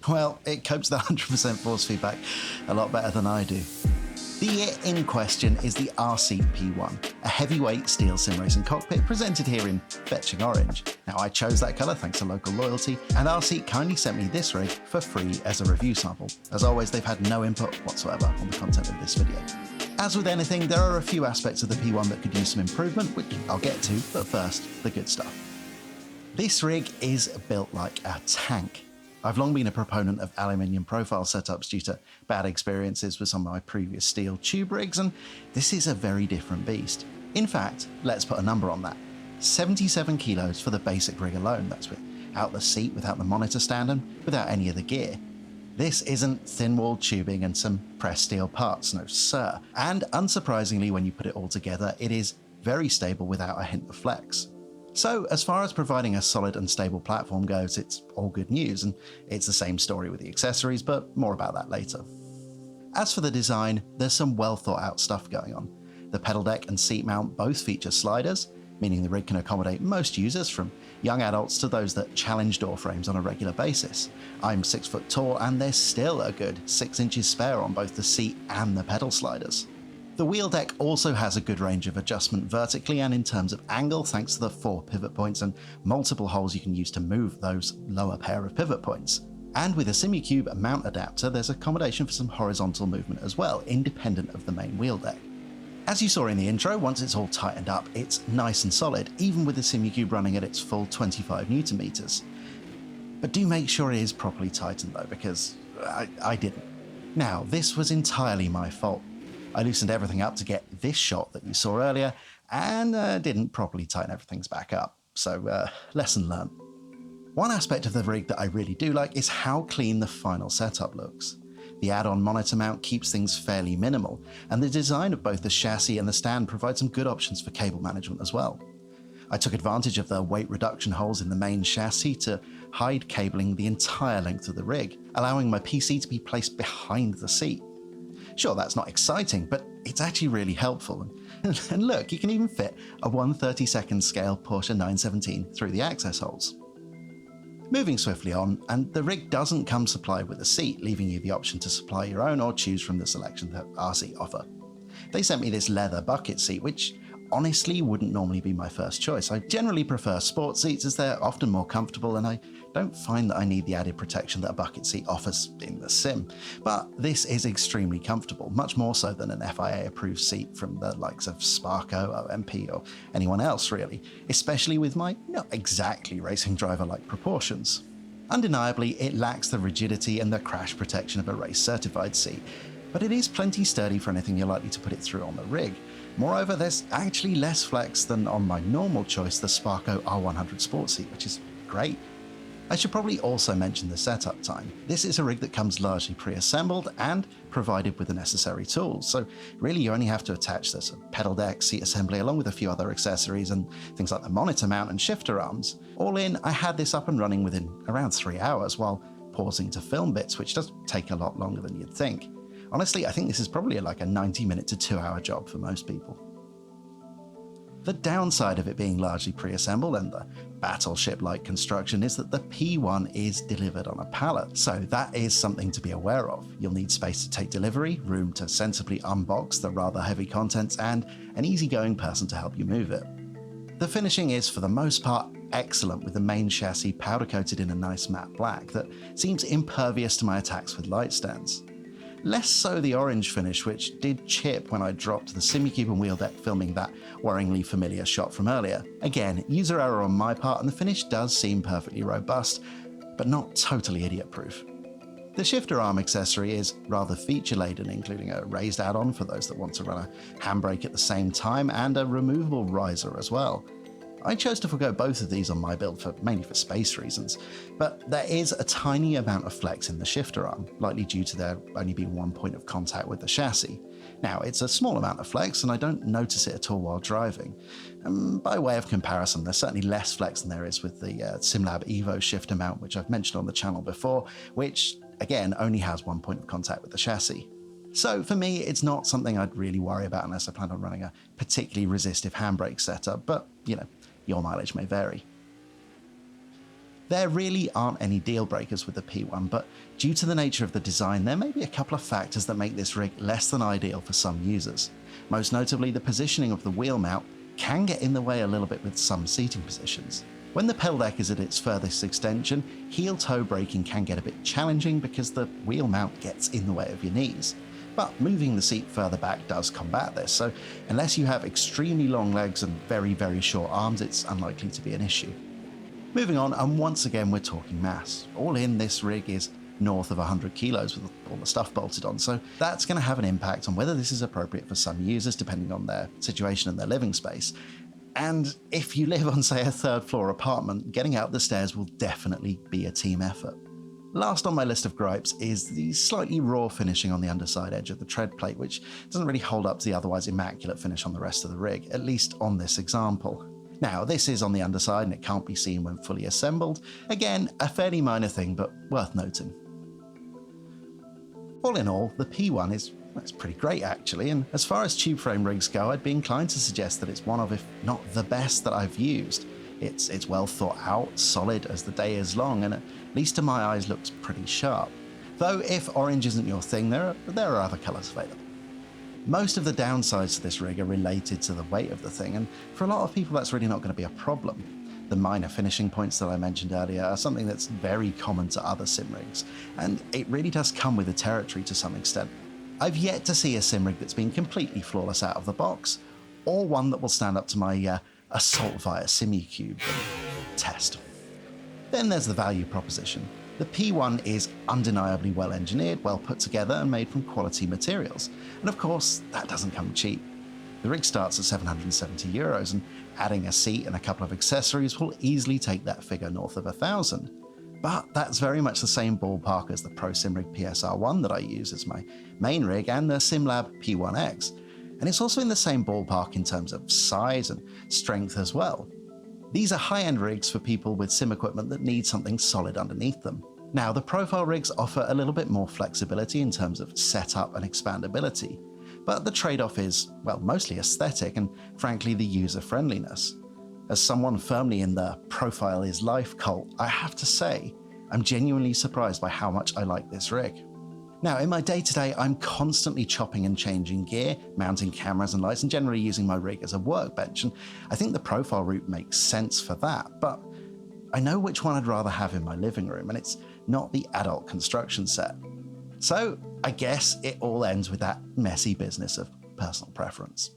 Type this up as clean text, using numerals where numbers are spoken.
Well, it copes with 100% force feedback a lot better than I do. The it in question is the RSeat P1, a heavyweight steel sim racing cockpit presented here in fetching orange. Now, I chose that colour thanks to local loyalty, and RSeat kindly sent me this rig for free as a review sample. As always, they've had no input whatsoever on the content of this video. As with anything, there are a few aspects of the P1 that could use some improvement, which I'll get to, but first, the good stuff. This rig is built like a tank. I've long been a proponent of aluminium profile setups due to bad experiences with some of my previous steel tube rigs, and this is a very different beast. In fact, let's put a number on that. 77 kilos for the basic rig alone. That's without the seat, without the monitor stand, and without any of the gear. This isn't thin-walled tubing and some pressed steel parts, no sir. And unsurprisingly, when you put it all together, it is very stable without a hint of flex. So as far as providing a solid and stable platform goes, it's all good news, and it's the same story with the accessories, but more about that later. As for the design, there's some well thought out stuff going on. The pedal deck and seat mount both feature sliders, meaning the rig can accommodate most users, from young adults to those that challenge door frames on a regular basis. I'm 6 foot tall, and there's still a good 6 inches spare on both the seat and the pedal sliders. The wheel deck also has a good range of adjustment vertically and in terms of angle, thanks to the 4 pivot points and multiple holes you can use to move those lower pair of pivot points. And with a SimuCube mount adapter, there's accommodation for some horizontal movement as well, independent of the main wheel deck. As you saw in the intro, once it's all tightened up, it's nice and solid, even with the SimuCube running at its full 25 Newton meters. But do make sure it is properly tightened though, because I didn't. Now, this was entirely my fault. I loosened everything up to get this shot that you saw earlier, and didn't properly tighten everything back up. So, lesson learned. One aspect of the rig that I really do like is how clean the final setup looks. The add-on monitor mount keeps things fairly minimal, and the design of both the chassis and the stand provides some good options for cable management as well. I took advantage of the weight reduction holes in the main chassis to hide cabling the entire length of the rig, allowing my PC to be placed behind the seat. Sure, that's not exciting, but it's actually really helpful. And look, you can even fit a 1/32nd scale Porsche 917 through the access holes. Moving swiftly on, and the rig doesn't come supplied with a seat, leaving you the option to supply your own or choose from the selection that RSeat offer. They sent me this leather bucket seat, which honestly wouldn't normally be my first choice. I generally prefer sports seats as they're often more comfortable, and I don't find that I need the added protection that a bucket seat offers in the sim. But this is extremely comfortable, much more so than an FIA approved seat from the likes of Sparco, OMP, or anyone else really, especially with my not exactly racing driver like proportions. Undeniably, it lacks the rigidity and the crash protection of a race certified seat, but it is plenty sturdy for anything you're likely to put it through on the rig. Moreover, there's actually less flex than on my normal choice, the Sparco R100 Sport seat, which is great. I should probably also mention the setup time. This is a rig that comes largely pre-assembled and provided with the necessary tools, so really you only have to attach this pedal deck, seat assembly, along with a few other accessories and things like the monitor mount and shifter arms. All in, I had this up and running within around 3 hours while pausing to film bits, which does take a lot longer than you'd think. Honestly, I think this is probably like a 90-minute to 2-hour job for most people. The downside of it being largely pre-assembled and the battleship-like construction is that the P1 is delivered on a pallet, so that is something to be aware of. You'll need space to take delivery, room to sensibly unbox the rather heavy contents, and an easygoing person to help you move it. The finishing is, for the most part, excellent, with the main chassis powder-coated in a nice matte black that seems impervious to my attacks with light stands. Less so the orange finish, which did chip when I dropped the SimuCube and wheel deck filming that worryingly familiar shot from earlier. Again, user error on my part, and the finish does seem perfectly robust, but not totally idiot-proof. The shifter arm accessory is rather feature-laden, including a raised add-on for those that want to run a handbrake at the same time, and a removable riser as well. I chose to forgo both of these on my build mainly for space reasons, but there is a tiny amount of flex in the shifter arm, likely due to there only being one point of contact with the chassis. Now, it's a small amount of flex, and I don't notice it at all while driving. By way of comparison, there's certainly less flex than there is with the SimLab Evo shifter mount, which I've mentioned on the channel before, which, again, only has one point of contact with the chassis. So for me, it's not something I'd really worry about unless I plan on running a particularly resistive handbrake setup, but, you know, your mileage may vary. There really aren't any deal breakers with the P1, but due to the nature of the design, there may be a couple of factors that make this rig less than ideal for some users. Most notably, the positioning of the wheel mount can get in the way a little bit with some seating positions. When the pedal deck is at its furthest extension, heel-toe braking can get a bit challenging because the wheel mount gets in the way of your knees. But moving the seat further back does combat this, so unless you have extremely long legs and very, very short arms, it's unlikely to be an issue. Moving on, and once again we're talking mass. All in, this rig is north of 100 kilos with all the stuff bolted on, so that's going to have an impact on whether this is appropriate for some users depending on their situation and their living space. And if you live on, say, a third floor apartment, getting out the stairs will definitely be a team effort. Last on my list of gripes is the slightly raw finishing on the underside edge of the tread plate, which doesn't really hold up to the otherwise immaculate finish on the rest of the rig, at least on this example. Now, this is on the underside and it can't be seen when fully assembled. Again, a fairly minor thing, but worth noting. All in all, the P1 is pretty great actually, and as far as tube frame rigs go, I'd be inclined to suggest that it's one of, if not the best that I've used. It's well thought out, solid as the day is long, and at least to my eyes looks pretty sharp. Though if orange isn't your thing, there are other colours available. Most of the downsides to this rig are related to the weight of the thing, and for a lot of people that's really not going to be a problem. The minor finishing points that I mentioned earlier are something that's very common to other sim rigs, and it really does come with the territory to some extent. I've yet to see a sim rig that's been completely flawless out of the box, or one that will stand up to my assault via SimuCube test. Then there's the value proposition. The P1 is undeniably well engineered, well put together, and made from quality materials. And of course, that doesn't come cheap. The rig starts at €770, and adding a seat and a couple of accessories will easily take that figure north of $1,000. But that's very much the same ballpark as the Pro SimRig PSR1 that I use as my main rig and the SimLab P1X. And it's also in the same ballpark in terms of size and strength as well. These are high-end rigs for people with sim equipment that need something solid underneath them. Now, the profile rigs offer a little bit more flexibility in terms of setup and expandability, but the trade-off is, well, mostly aesthetic and frankly the user-friendliness. As someone firmly in the profile is life cult, I have to say, I'm genuinely surprised by how much I like this rig. Now, in my day-to-day, I'm constantly chopping and changing gear, mounting cameras and lights, and generally using my rig as a workbench, and I think the profile route makes sense for that, but I know which one I'd rather have in my living room, and it's not the adult construction set. So, I guess it all ends with that messy business of personal preference.